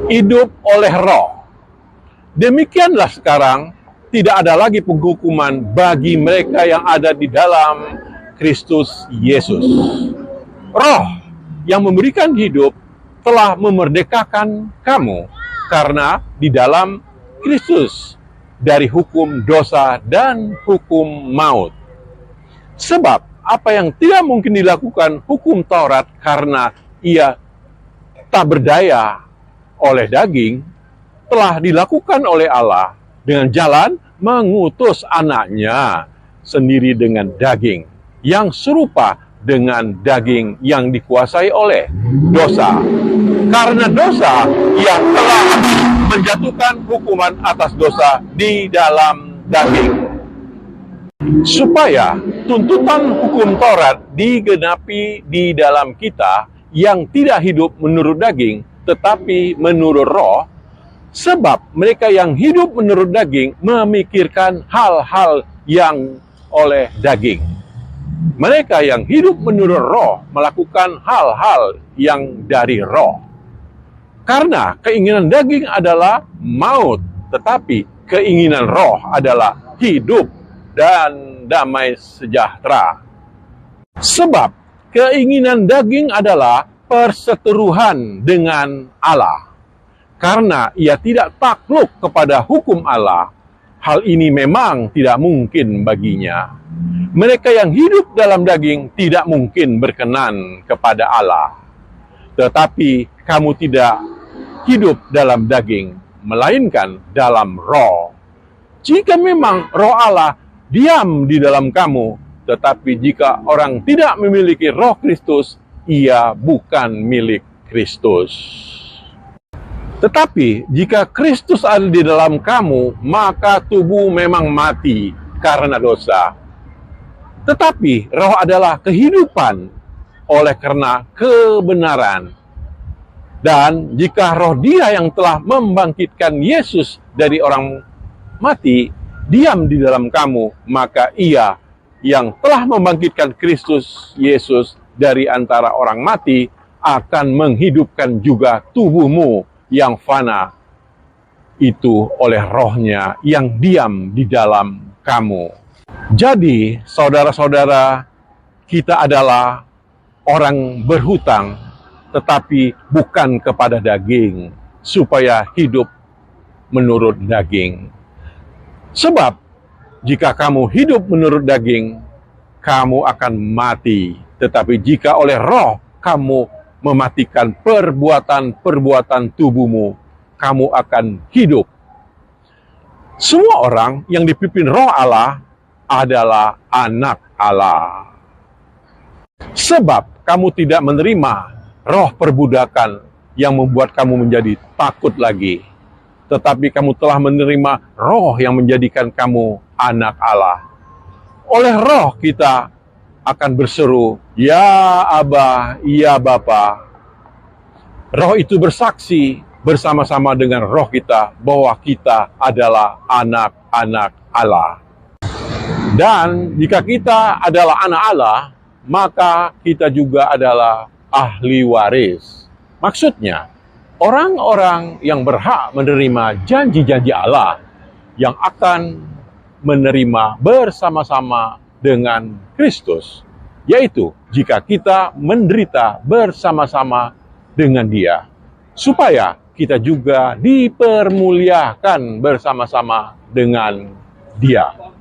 hidup oleh Roh. Demikianlah sekarang tidak ada lagi penghukuman bagi mereka yang ada di dalam Kristus Yesus. Roh yang memberikan hidup telah memerdekakan kamu karena di dalam Kristus dari hukum dosa dan hukum maut. Sebab apa yang tidak mungkin dilakukan hukum Taurat karena ia tak berdaya oleh daging, telah dilakukan oleh Allah dengan jalan mengutus anaknya sendiri dengan daging yang serupa dengan daging yang dikuasai oleh dosa. Karena dosa yang telah menjatuhkan hukuman atas dosa di dalam daging. Supaya tuntutan hukum Taurat digenapi di dalam kita yang tidak hidup menurut daging, tetapi menurut Roh, sebab mereka yang hidup menurut daging memikirkan hal-hal yang oleh daging. Mereka yang hidup menurut Roh melakukan hal-hal yang dari Roh. Karena keinginan daging adalah maut, tetapi keinginan Roh adalah hidup dan damai sejahtera. Sebab keinginan daging adalah perseteruhan dengan Allah. Karena ia tidak takluk kepada hukum Allah, hal ini memang tidak mungkin baginya. Mereka yang hidup dalam daging tidak mungkin berkenan kepada Allah. Tetapi kamu tidak hidup dalam daging, melainkan dalam Roh. Jika memang Roh Allah diam di dalam kamu, tetapi jika orang tidak memiliki Roh Kristus, ia bukan milik Kristus. Tetapi jika Kristus ada di dalam kamu, maka tubuh memang mati karena dosa. Tetapi Roh adalah kehidupan oleh karena kebenaran. Dan jika Roh Dia yang telah membangkitkan Yesus dari orang mati diam di dalam kamu, maka Ia yang telah membangkitkan Kristus Yesus dari antara orang mati akan menghidupkan juga tubuhmu yang fana itu oleh Roh-Nya yang diam di dalam kamu. Jadi, saudara-saudara, kita adalah orang berhutang, tetapi bukan kepada daging, supaya hidup menurut daging. Sebab, jika kamu hidup menurut daging, kamu akan mati. Tetapi jika oleh Roh kamu mematikan perbuatan-perbuatan tubuhmu, kamu akan hidup. Semua orang yang dipimpin Roh Allah adalah anak Allah. Sebab kamu tidak menerima roh perbudakan yang membuat kamu menjadi takut lagi, tetapi kamu telah menerima Roh yang menjadikan kamu anak Allah. Oleh Roh kita akan berseru, "Ya Aba, ya Bapa." Roh itu bersaksi bersama-sama dengan roh kita bahwa kita adalah anak-anak Allah. Dan jika kita adalah anak Allah, maka kita juga adalah ahli waris. Maksudnya, orang-orang yang berhak menerima janji-janji Allah yang akan menerima bersama-sama dengan Kristus, yaitu jika kita menderita bersama-sama dengan Dia, supaya kita juga dipermuliakan bersama-sama dengan Dia.